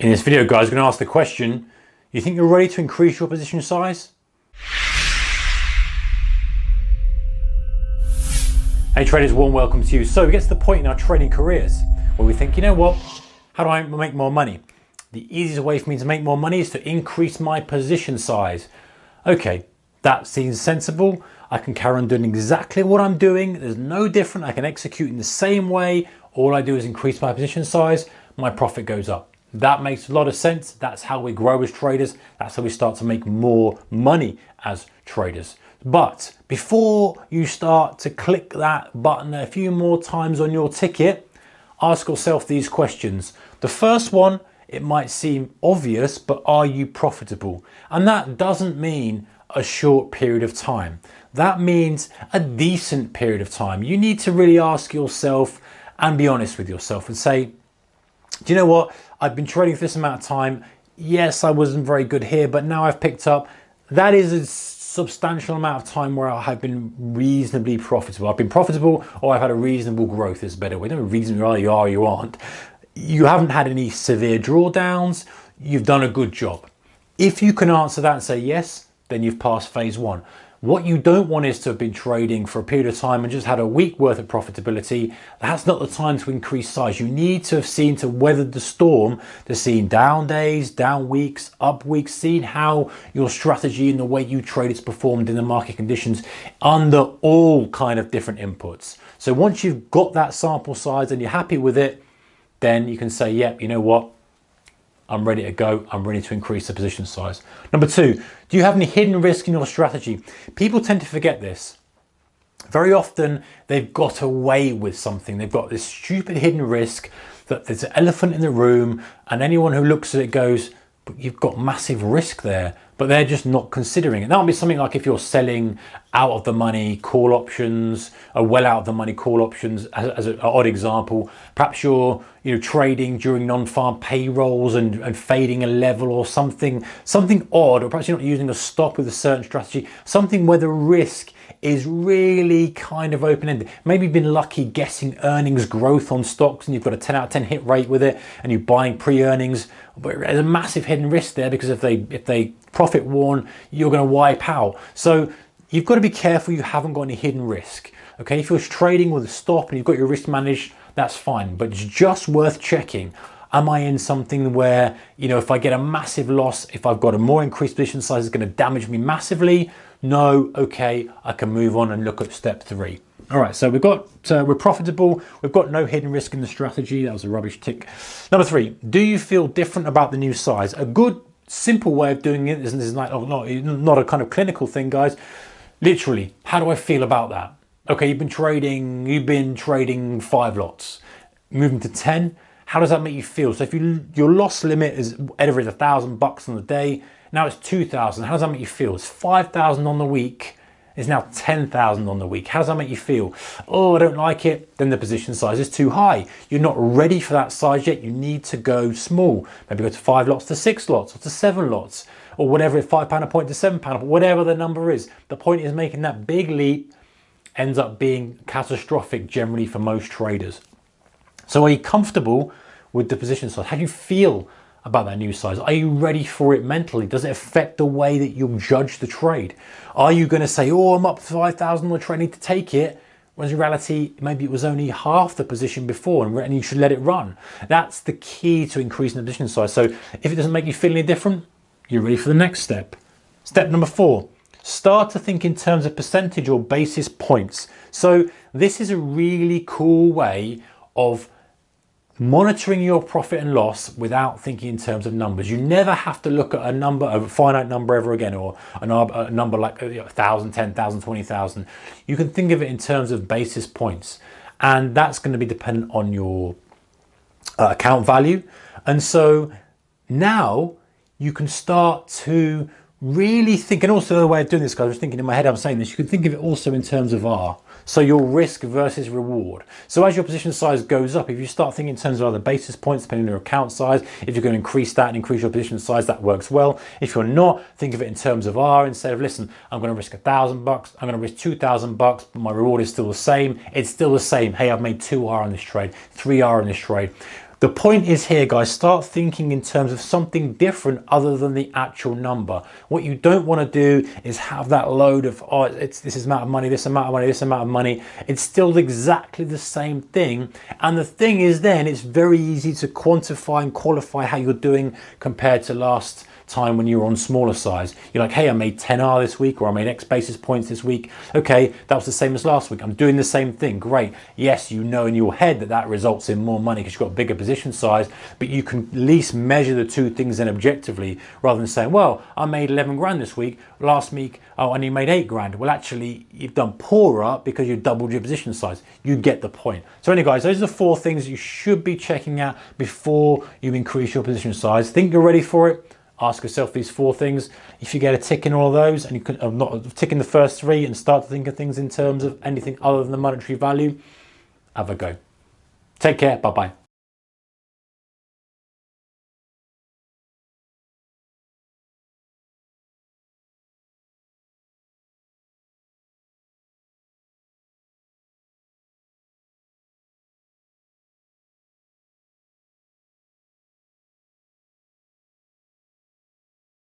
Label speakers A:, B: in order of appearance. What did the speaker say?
A: In this video, guys, I'm going to ask the question, you think you're ready to increase your position size? Hey traders, warm welcome to you. So we get to the point in our trading careers where we think, you know what, how do I make more money? The easiest way for me to make more money is to increase my position size. Okay, that seems sensible. I can carry on doing exactly what I'm doing. There's no different. I can execute in the same way. All I do is increase my position size. My profit goes up. That makes a lot of sense. That's how we grow as traders. That's how we start to make more money as traders. But before you start to click that button a few more times on your ticket, ask yourself these questions. The first one, it might seem obvious, but are you profitable? And that doesn't mean a short period of time. That means a decent period of time. You need to really ask yourself and be honest with yourself and say, do you know what? I've been trading for this amount of time. Yes, I wasn't very good here, but now I've picked up. That is a substantial amount of time where I have been reasonably profitable. I've been profitable or I've had a reasonable growth is a better way. No reason you are, you aren't. You haven't had any severe drawdowns. You've done a good job. If you can answer that and say yes, then you've passed phase one. What you don't want is to have been trading for a period of time and just had a week worth of profitability. That's not the time to increase size. You need to have seen to weather the storm, to seen down days, down weeks, up weeks, seen how your strategy and the way you trade it's performed in the market conditions under all kind of different inputs. So once you've got that sample size and you're happy with it, then you can say, yep, you know what? I'm ready to go. I'm ready to increase the position size. Number two, do you have any hidden risk in your strategy? People tend to forget this. Very often they've got away with something. They've got this stupid hidden risk that there's an elephant in the room and anyone who looks at it goes, but you've got massive risk there, but they're just not considering it. That would be something like if you're selling out of the money call options, or well out of the money call options as an odd example. Perhaps you're trading during non-farm payrolls and fading a level or something odd, or perhaps you're not using a stop with a certain strategy, something where the risk is really kind of open-ended. Maybe you've been lucky guessing earnings growth on stocks and you've got a 10 out of 10 hit rate with it and you're buying pre-earnings, but there's a massive hidden risk there because if they profit warn, you're going to wipe out. So you've got to be careful you haven't got any hidden risk. Okay, if you're trading with a stop and you've got your risk managed, that's fine, but it's just worth checking. Am I in something where, if I get a massive loss, if I've got a more increased position size, it's going to damage me massively? No, okay, I can move on and look at step three. All right, so we're profitable. We've got no hidden risk in the strategy. That was a rubbish tick. Number three, do you feel different about the new size? A good, simple way of doing it, this is not a kind of clinical thing, guys. Literally, how do I feel about that? Okay, you've been trading 5 lots, moving to 10. How does that make you feel? So if your loss limit is whatever, it's $1,000 on the day, now it's 2,000. How does that make you feel? It's 5,000 on the week. It's now 10,000 on the week. How does that make you feel? Oh, I don't like it. Then the position size is too high. You're not ready for that size yet. You need to go small. Maybe go to 5 lots to 6 lots or to 7 lots or whatever, £5 a point to £7 a point, whatever the number is. The point is making that big leap ends up being catastrophic generally for most traders. So are you comfortable with the position size? How do you feel about that new size? Are you ready for it mentally? Does it affect the way that you judge the trade? Are you going to say, oh, I'm up to 5,000 on the trade, I need to take it? Whereas in reality, maybe it was only half the position before and you should let it run. That's the key to increasing the position size. So if it doesn't make you feel any different, you're ready for the next step. Step number 4, start to think in terms of percentage or basis points. So this is a really cool way of monitoring your profit and loss without thinking in terms of numbers. You never have to look at a finite number ever again, or a number like 1,000, 10,000, 20,000. You can think of it in terms of basis points, and that's going to be dependent on your account value. And so now you can start to really think, and also the way of doing this, guys, I was thinking in my head, I'm saying this, you can think of it also in terms of R. So your risk versus reward. So as your position size goes up, if you start thinking in terms of other basis points, depending on your account size, if you're going to increase that and increase your position size, that works well. If you're not, think of it in terms of R instead of, listen, I'm going to risk $1,000, I'm going to risk $2,000, but my reward is still the same. It's still the same. Hey, I've made 2R on this trade, 3R on this trade. The point is here, guys, start thinking in terms of something different other than the actual number. What you don't want to do is have that load of, oh, it's this amount of money, this amount of money, this amount of money. It's still exactly the same thing. And the thing is then it's very easy to quantify and qualify how you're doing compared to last time when you were on smaller size. You're like, hey, I made 10R this week, or I made X basis points this week. Okay, that was the same as last week. I'm doing the same thing. Great. Yes, you know in your head that that results in more money because you've got a bigger position size, but you can at least measure the two things then objectively rather than saying, well, I made 11 grand this week. Last week, oh, I only made 8 grand. Well, actually, you've done poorer because you doubled your position size. You get the point. So anyway, guys, those are the 4 things you should be checking out before you increase your position size. Think you're ready for it. Ask yourself these 4 things. If you get a tick in all of those and you can not tick in the first 3 and start to think of things in terms of anything other than the monetary value, have a go. Take care. Bye-bye.